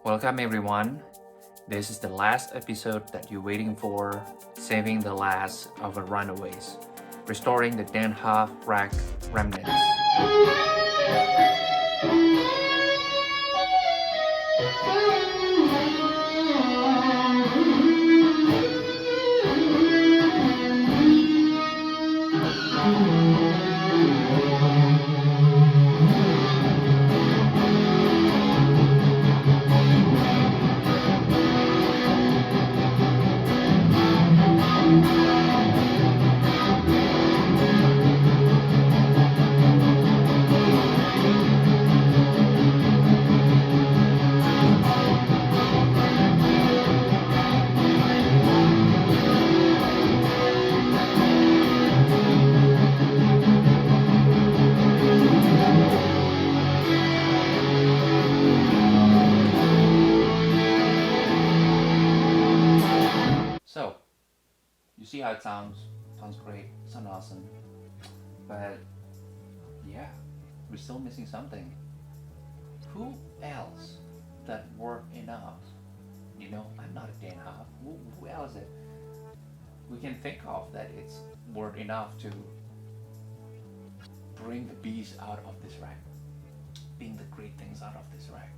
Welcome everyone. This is the last episode that you're waiting for, saving the last of the Runaways, restoring the Dann Huff rack remnants. So, you see how it sounds? Sounds great, sounds awesome. But yeah, we're still missing something. Who else that worth enough? You know, I'm not a Dann Huff. Who else that we can think of that it's worth enough to bring the beast out of this rack? Bring the great things out of this rack.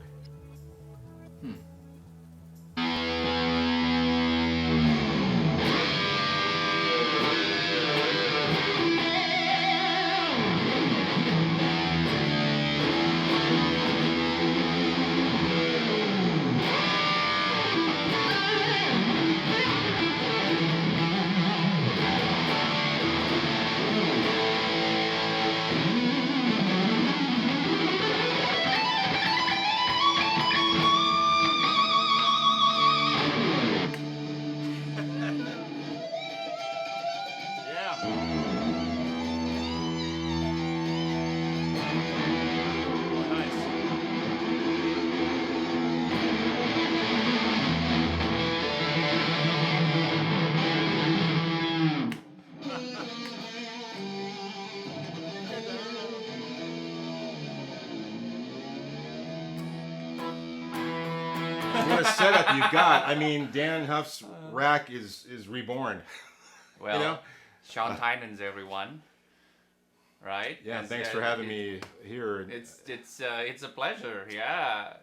What a setup you've got. I mean, Dann Huff's rack is reborn. Well, You know? Shawn Tynan's everyone, right? Yeah, Yes, thanks for having me here. It's a pleasure, yeah.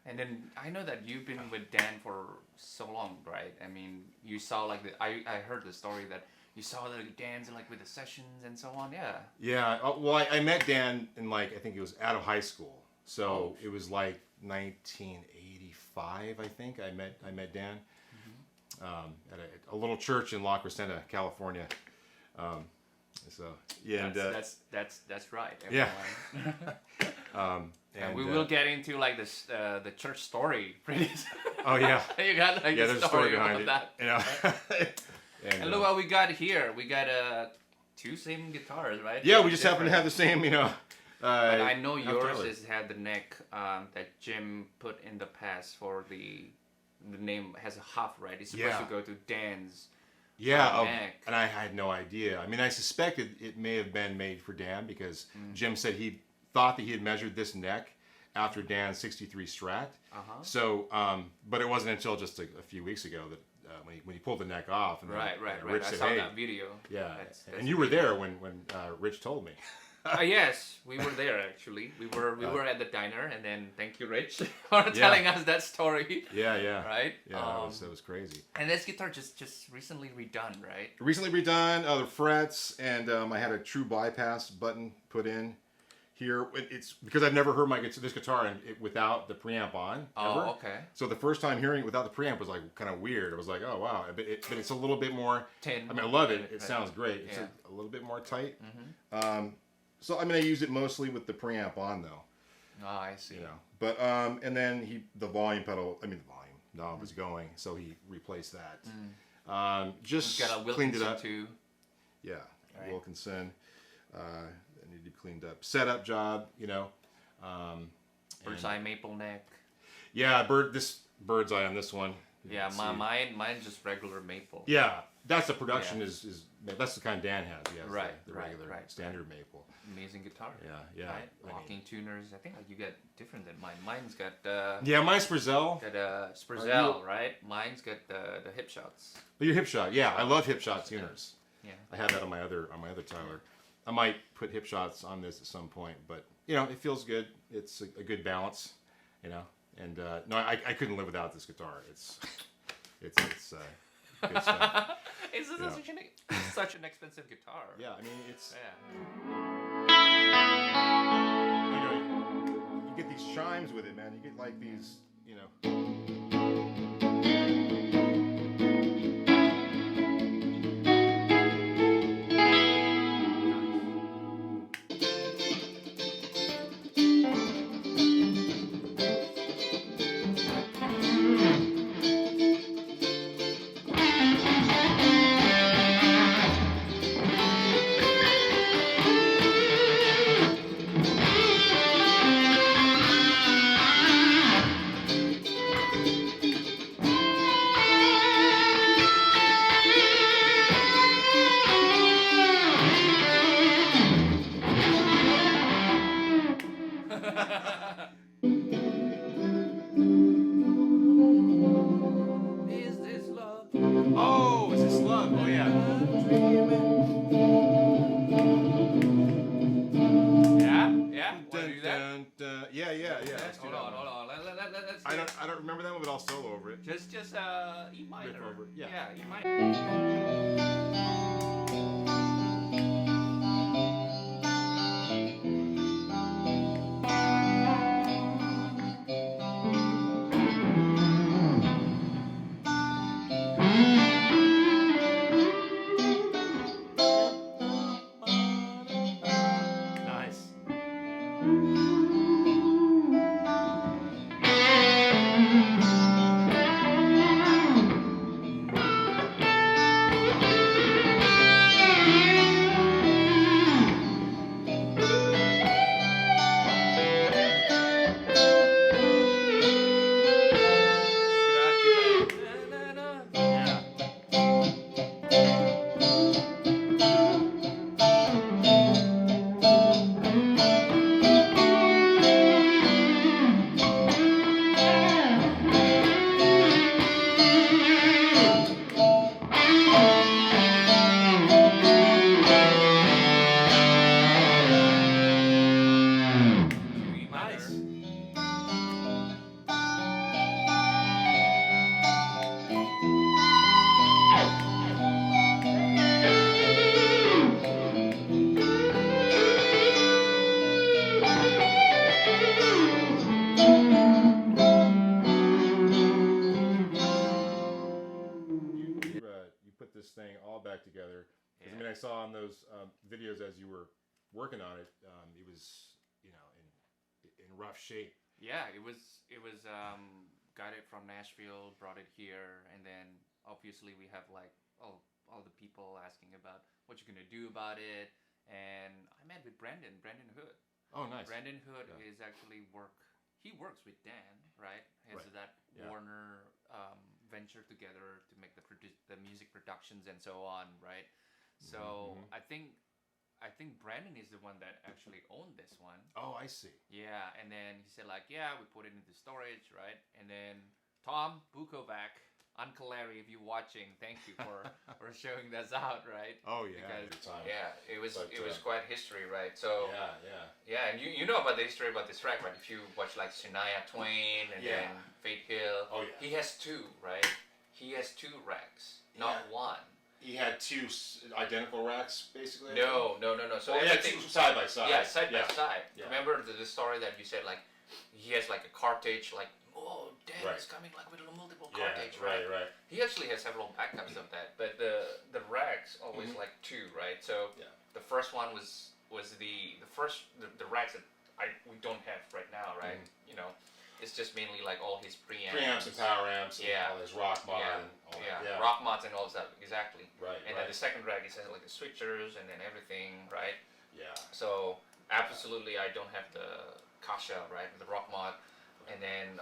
And then I know that you've been with Dan for so long, right? I mean, you saw like I heard the story that you saw the Dan's like with the sessions and so on, yeah. Yeah, well, I met Dan in I think it was out of high school. So it was like 1985, I think. I met Dan at a little church in La Crescenta, California. So yeah, That's right. Yeah. Everyone. And we will get into like this the church story pretty soon. Oh yeah, You got like there's a story behind about it. that. You know. And look what we got here. We got two same guitars, right? Yeah, we just happen to have the same, you know. But I know Huff yours Tyler. had the neck that Jim put in the past for the name has a Huff, right? It's supposed to go to Dan's. Neck. And I had no idea. I mean, I suspected it may have been made for Dan because Jim said he thought that he had measured this neck after Dan's '63 Strat. So, but it wasn't until just a few weeks ago that when he pulled the neck off. And Right. Rich I said, saw "Hey." that video. Yeah, That's and you were there when Rich told me. Yes, we were there actually. We were at the diner, and then thank you, Rich, for telling us that story. Yeah. Right. Yeah, that was crazy. And this guitar just recently redone, right? Recently redone, the frets, and I had a true bypass button put in here. It's because I've never heard this guitar without the preamp on. Ever. Oh, okay. So the first time hearing it without the preamp was like kind of weird. I was like, oh wow, but it's a little bit more. I mean, I love it. It sounds great. It's a little bit more tight. So I mean, I use it mostly with the preamp on though. Oh, I see. You know, but and then the volume knob was going, so he replaced that. Just got a cleaned it Wilkinson up. too. Yeah, Right. Wilkinson. That needed to be cleaned up. Setup job, you know. Bird's eye maple neck. Yeah, bird's eye on this one. Yeah, See. mine's just regular maple. Yeah, that's the production is that's the kind Dan has. He has the regular standard maple. Amazing guitar. Yeah. Right? Locking tuners. I think you get different than mine. Mine's got mine's Sprezel. got Sprezel, right? Mine's got the hip shots. Your hip shot, yeah. I love hip shot tuners. Yeah. I have that on my other Tyler. I might put hip shots on this at some point, but it feels good. It's a good balance, And no, I couldn't live without this guitar. It's good stuff. It's such an expensive guitar. Yeah, I mean it's. Yeah. You get these chimes with it, man. You get like these, Is this love? Oh, is this love? Oh yeah. Yeah. Want to do that? Yeah. Let's do Hold that on. Let's I don't remember that one, but I'll solo over it. Just E minor. Riff over it, yeah. Yeah, E minor. Nice. Yeah. E minor. Nice. You put this thing all back together. 'Cause, I mean, I saw on those videos as you were working on it, it was, in rough shape. Yeah, it was got it from Nashville, brought it here, and then obviously we have like all the people asking about what you're gonna do about it, and I met with Brandon Hood. Oh, nice. Brandon Hood Yeah. is actually he works with Dan, right? He has Right. that Yeah. Warner venture together to make the music productions and so on, right? So Mhm. I think Brandon is the one that actually owned this one. Oh, I see. Yeah, and then he said like, yeah, we put it into storage, right? And then Tom Bukovac, Uncle Larry, if you're watching, thank you for showing this out, right? Oh yeah. Because every time. yeah, it was But, quite history, right? So Yeah. and you know about the history about this track, right? If you watch like Shania Twain and Yeah. then Faith Hill, Oh, yeah. he has two, right? He has two racks, not Yeah. one. He had two identical racks, basically. No. So Oh, yeah, everything two side by side. yeah, side by side. Yeah. Remember the story that you said like he has like a cartridge, like Dan Right. is coming like with a multiple Yeah, cartridge, right. He actually has several backups of that, but the racks always Mhm. like two, right? So Yeah. the first one was the racks that we don't have right now, right? Mhm. It's just mainly like all his preamps. Preamps and power amps. Yeah. And all his rock mod Yeah. and all Yeah, that. Yeah. rock mods and all that, exactly. Right. And then the second rack is has like the switchers and then everything, right? Yeah. So absolutely, I don't have the Kasha, right, the rock mod, and then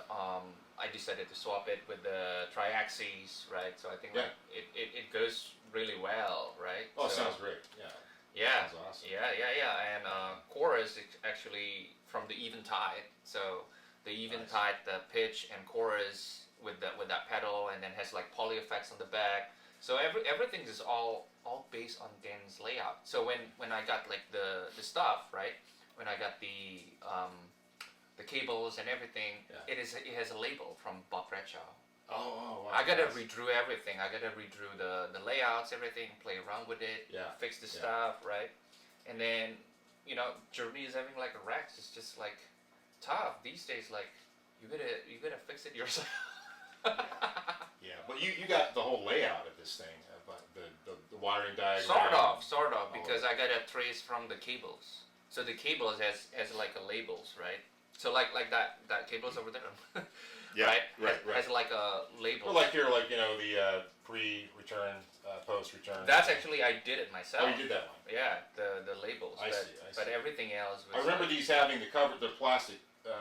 I I decided to swap it with the tri-axis, right? So I think Yeah. like it goes really well, right? Oh, it so, sounds great. Yeah. Yeah, Sounds awesome. yeah. And chorus is actually from the Eventide. So the Eventide, the pitch and chorus with that pedal, and then has like poly effects on the back. So everything is all based on Dan's layout. So when I got like the stuff, right? When I got the cables and everything, Yeah. it has a label from Bob Bradshaw. Oh, wow. I gotta Nice. redrew everything. I gotta redrew the layouts, everything, play around with it, Yeah. fix the Yeah. stuff, right? And then, Journey is having like a Rex. It's just like tough these days. Like you gotta fix it yourself. Yeah, but you got the whole layout of this thing, but the wiring diagram. Sort of, because I gotta trace from the cables. So the cables has like a labels, right? So like that cable's over there. Yeah, right? right. Has like a label. Well, like here, the pre-return, post-return. That's actually I did it myself. Oh, you did that one. Yeah, the labels. I see. But everything else was. I remember these having the plastic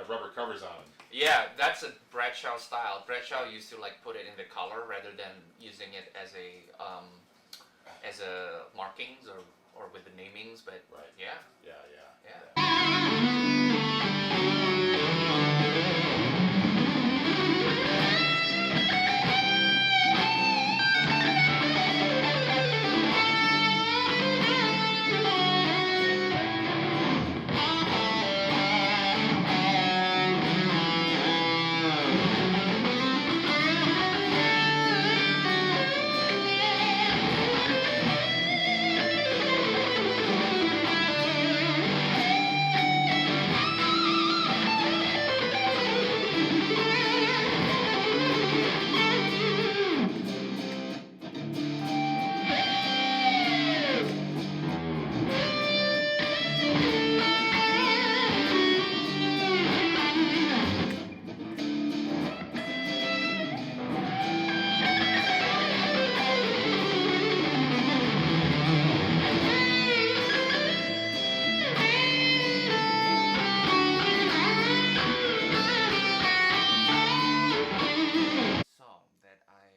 rubber covers on them. Yeah, that's a Bradshaw style. Bradshaw used to like put it in the color rather than using it as a markings or with the namings. But Right. yeah. Song that I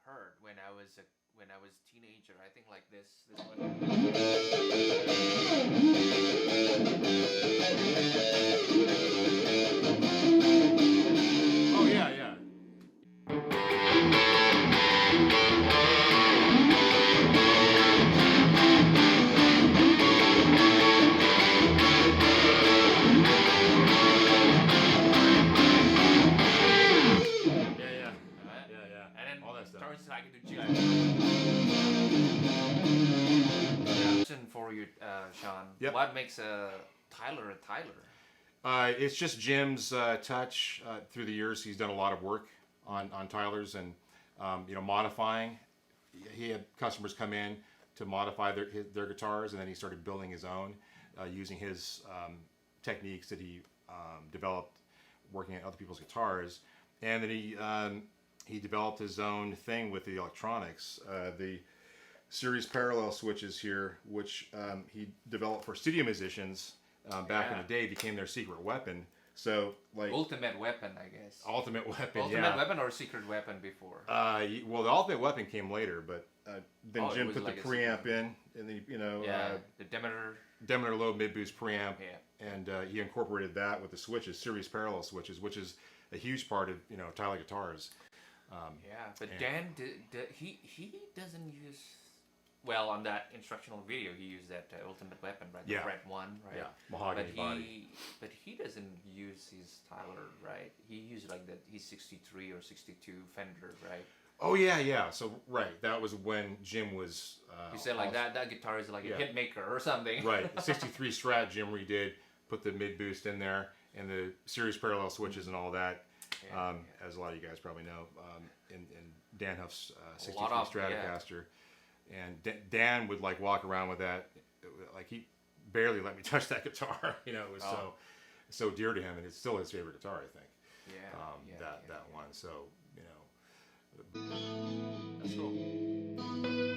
heard when I was a teenager. I think like this one. Oh yeah. Yeah. And then All that stuff. turns like into G. Question for you, Shawn. Yep. What makes a Tyler a Tyler? It's just Jim's touch. Through the years, he's done a lot of work on Tyler's and modifying. He had customers come in to modify their guitars, and then he started building his own using his techniques that he developed working on other people's guitars. And then he developed his own thing with the electronics. The series parallel switches here, which he developed for studio musicians back in the day, became their secret weapon. So like Ultimate weapon, I guess. ultimate weapon. Ultimate weapon or secret weapon before? Well, the ultimate weapon came later, but then Oh, it Jim was put like the a preamp secret. in, and The Demeter. Demeter low mid boost preamp, Yeah. and he incorporated that with the switches, series parallel switches, which is a huge part of Tyler guitars. But and- Dan, he doesn't use. Well, on that instructional video, he used that Ultimate Weapon, right? Yeah. The Red one, right? Yeah, mahogany but body. But he doesn't use his Tyler, right? He used like his 63 or 62 Fender, right? Oh yeah. So right, that was when Jim was. He said like that guitar is like a Yeah. hit maker or something. Right, the 63 Strat Jim redid, put the mid boost in there, and the series parallel switches and all that. As a lot of you guys probably know, in Dan Huff's 63 Stratocaster. And Dan would like walk around with that, like he barely let me touch that guitar. It was so dear to him, and it's still his favorite guitar, I think. That one. So that's cool.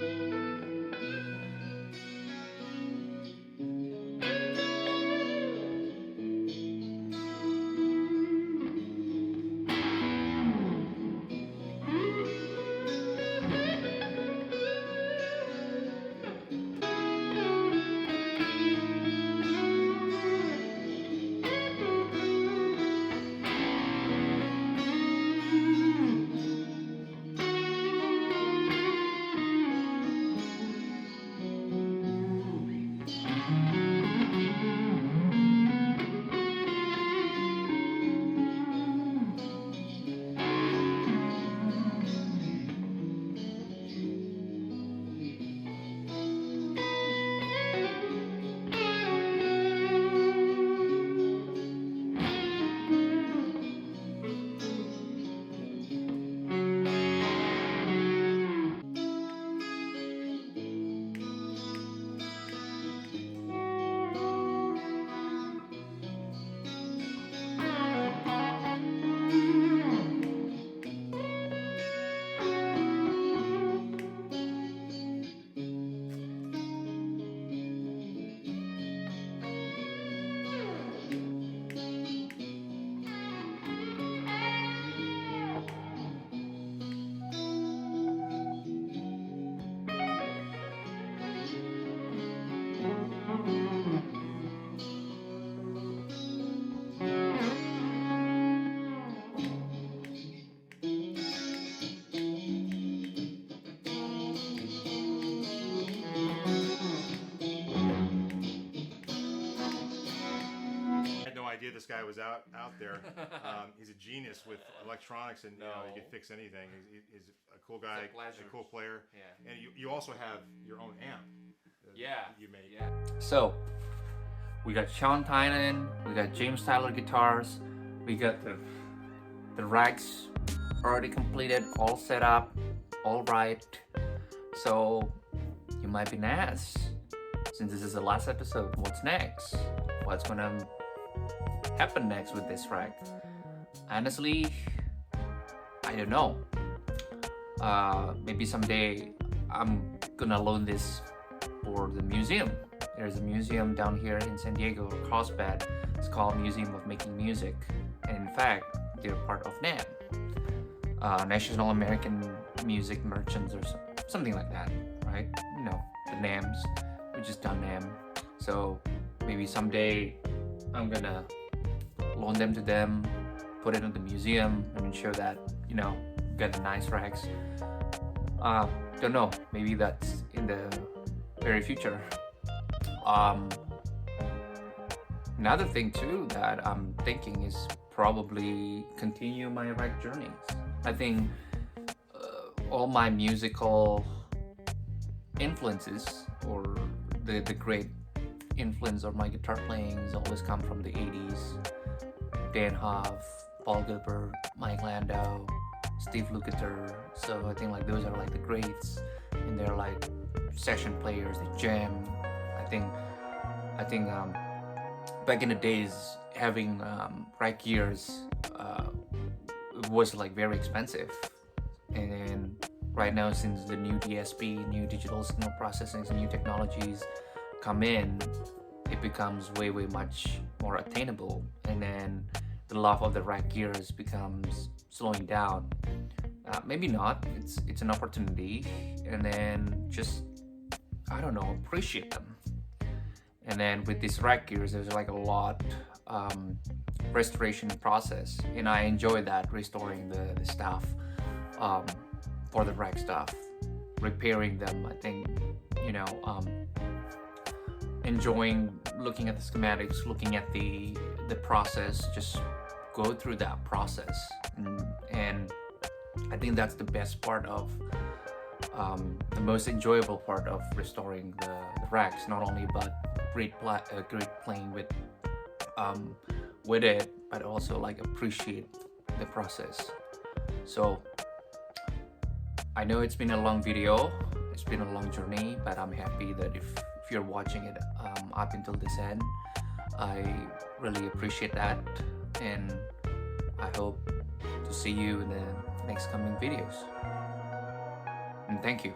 guy was out there. He's a genius with electronics, and he can fix anything. He's a cool guy, a cool player. Yeah. And you also have your own amp. You made. Yeah. So we got Shawn Tynan, we got James Tyler guitars, we got the racks already completed, all set up, all right. So you might be asked, since this is the last episode, what's next? What's gonna happen next with this rack? Honestly, I don't know. Maybe someday I'm gonna loan this for the museum. There's a museum down here in San Diego, Carlsbad. It's called Museum of Making Music, and in fact, they're part of NAM, National American Music Merchants, or something like that, right? You know, the NAMs, we just done NAM. So maybe someday I'm gonna loan them to them, put it in the museum, and ensure that, you know, get the nice racks. Don't know, maybe that's in the very future. Another thing too that I'm thinking is probably continue my rack journeys. I think all my musical influences, or the great influence of my guitar playing, has always come from the 80s. Dann Huff, Paul Gilbert, Mike Landau, Steve Lukather. So I think like those are like the greats, and they're like session players, they jam. I think back in the days, having rack gears was like very expensive, and then right now, since the new DSP, new digital signal processing, new technologies come in, it becomes way much more attainable, and then the love of the rack gears becomes slowing down. Maybe not, it's an opportunity, and then just, I don't know, appreciate them. And then with these rack gears, there's like a lot restoration process, and I enjoy that, restoring the stuff for the rack stuff, repairing them. I think, you know, enjoying looking at the schematics, looking at the process, just go through that process, and I think that's the best part of the most enjoyable part of restoring the racks. Not only but great playing with it, but also like appreciate the process. So I know it's been a long video, it's been a long journey, but I'm happy that if you're watching it up until this end, I really appreciate that, and I hope to see you in the next coming videos. And thank you.